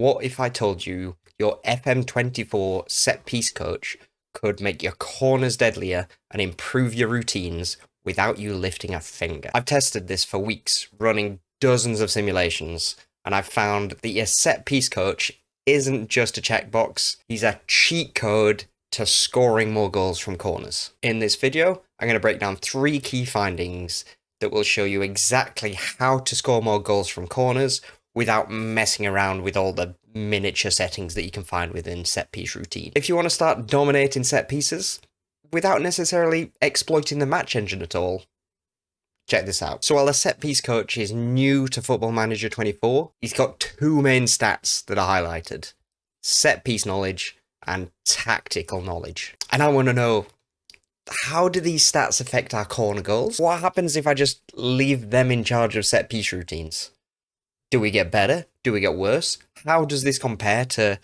What if I told you your FM24 set piece coach could make your corners deadlier and improve your routines without you lifting a finger? I've tested this for weeks, running dozens of simulations, and I've found that your set piece coach isn't just a checkbox, he's a cheat code to scoring more goals from corners. In this video, I'm going to break down 3 key findings that will show you exactly how to score more goals from corners without messing around with all the miniature settings that you can find within set piece routine. If you want to start dominating set pieces without necessarily exploiting the match engine at all, check this out. So while a set piece coach is new to Football Manager 24, he's got 2 main stats that are highlighted: set piece knowledge and tactical knowledge. And I want to know, how do these stats affect our corner goals? What happens if I just leave them in charge of set piece routines? Do we get better? Do we get worse? How does this compare to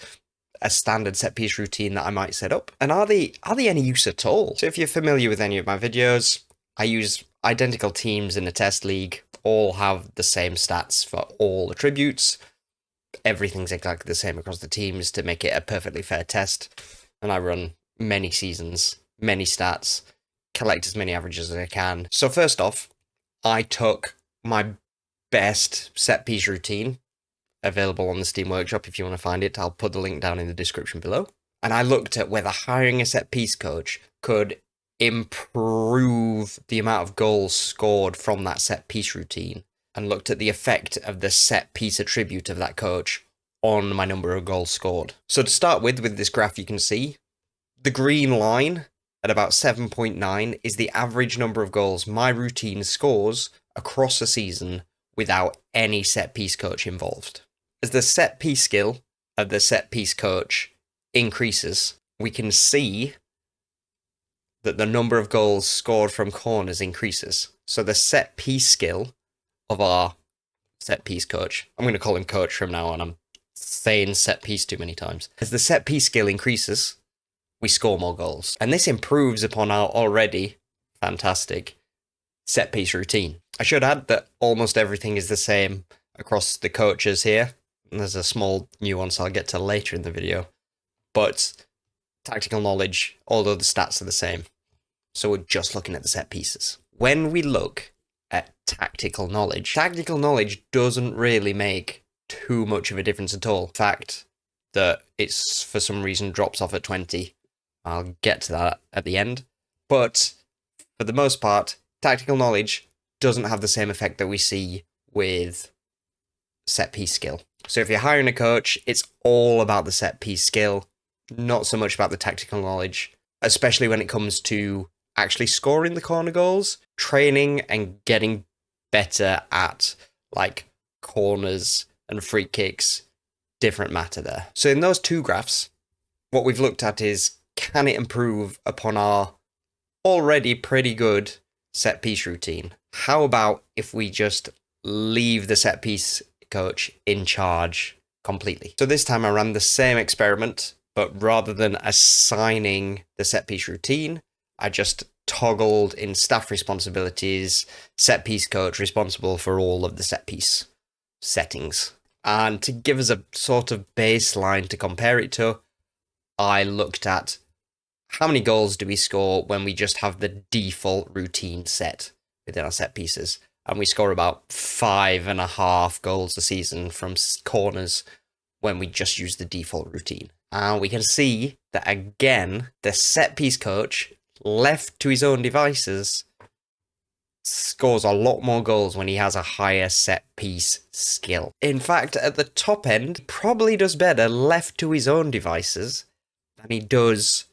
a standard set piece routine that I might set up? And are they any use at all? So if you're familiar with any of my videos, I use identical teams in a test league, all have the same stats for all attributes. Everything's exactly the same across the teams to make it a perfectly fair test. And I run many seasons, many stats, collect as many averages as I can. So first off, I took my best set piece routine available on the Steam Workshop. If you want to find it, I'll put the link down in the description below. And I looked at whether hiring a set piece coach could improve the amount of goals scored from that set piece routine, and looked at the effect of the set piece attribute of that coach on my number of goals scored. So to start with this graph, you can see the green line at about 7.9 is the average number of goals my routine scores across a season without any set piece coach involved. As the set piece skill of the set piece coach increases, we can see that the number of goals scored from corners increases. So the set piece skill of our set piece coach, I'm going to call him coach from now on, I'm saying set piece too many times. As the set piece skill increases, we score more goals. And this improves upon our already fantastic set piece routine. I should add that almost everything is the same across the coaches here. And there's a small nuance I'll get to later in the video. But tactical knowledge, although the stats are the same. So we're just looking at the set pieces. When we look at tactical knowledge doesn't really make too much of a difference at all. The fact that it's for some reason drops off at 20. I'll get to that at the end. But for the most part, tactical knowledge doesn't have the same effect that we see with set piece skill. So if you're hiring a coach, it's all about the set piece skill, not so much about the tactical knowledge, especially when it comes to actually scoring the corner goals. Training and getting better at like corners and free kicks, different matter there. So in those 2 graphs, what we've looked at is, can it improve upon our already pretty good set piece routine? How about if we just leave the set piece coach in charge completely? So this time I ran the same experiment, but rather than assigning the set piece routine, I just toggled in staff responsibilities, set piece coach responsible for all of the set piece settings. And to give us a sort of baseline to compare it to, I looked at how many goals do we score when we just have the default routine set within our set pieces. And we score about 5.5 goals a season from corners when we just use the default routine. And we can see that again, the set piece coach, left to his own devices, scores a lot more goals when he has a higher set piece skill. In fact, at the top end, he probably does better left to his own devices than he does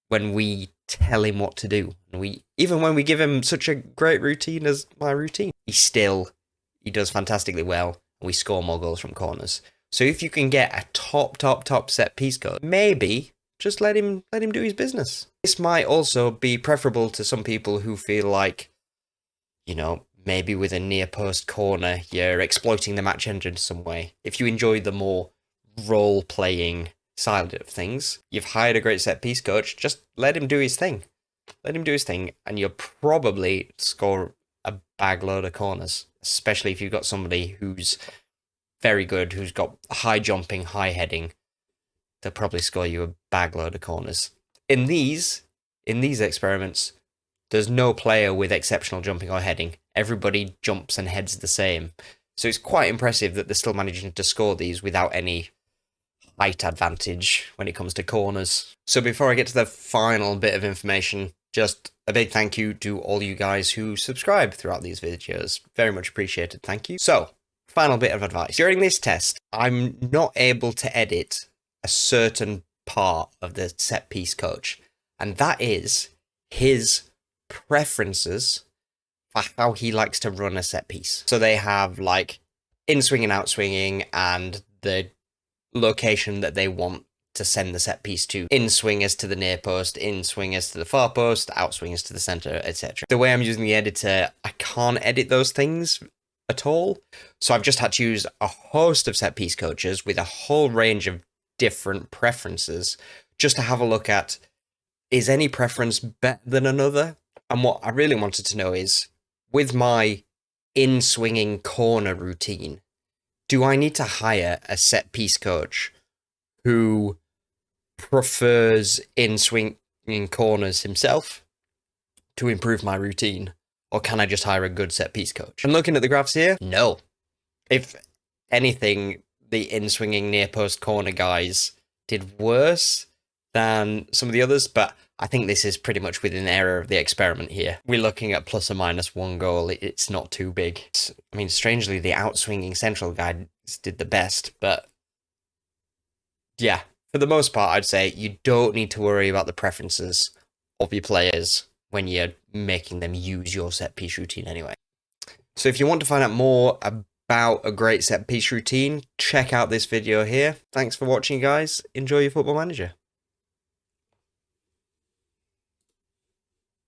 when we tell him what to do. And even when we give him such a great routine as my routine, he does fantastically well, and we score more goals from corners. So if you can get a top set piece coach, maybe just let him do his business. This might also be preferable to some people who feel like, maybe with a near post corner, you're exploiting the match engine some way. If you enjoy the more role-playing side of things, you've hired a great set piece coach, just let him do his thing. Let him do his thing, and you'll probably score a bag load of corners, especially if you've got somebody who's very good, who's got high jumping, high heading, they'll probably score you a bag load of corners. In these experiments, there's no player with exceptional jumping or heading. Everybody jumps and heads the same. So it's quite impressive that they're still managing to score these without any height advantage when it comes to corners. So before I get to the final bit of information, just a big thank you to all you guys who subscribe throughout these videos. Very much appreciated, thank you. So, final bit of advice. During this test, I'm not able to edit a certain part of the set piece coach, and that is his preferences for how he likes to run a set piece. So they have like in-swing and out-swinging and the location that they want to send the set piece to. In-swingers to the near post, in-swingers to the far post, out-swingers to the center, etc. The way I'm using the editor, I can't edit those things at all. So I've just had to use a host of set piece coaches with a whole range of different preferences just to have a look at, is any preference better than another? And what I really wanted to know is, with my in-swinging corner routine, do I need to hire a set piece coach who prefers in-swinging corners himself to improve my routine? Or can I just hire a good set piece coach? And looking at the graphs here, no. If anything, the in-swinging near post corner guys did worse than some of the others, but I think this is pretty much within the error of the experiment here. We're looking at plus or minus 1 goal. It's not too big. I mean, strangely, the out-swinging central guys did the best, but yeah, for the most part, I'd say you don't need to worry about the preferences of your players when you're making them use your set piece routine anyway. So if you want to find out more about a great set piece routine, check out this video here. Thanks for watching, guys. Enjoy your Football Manager.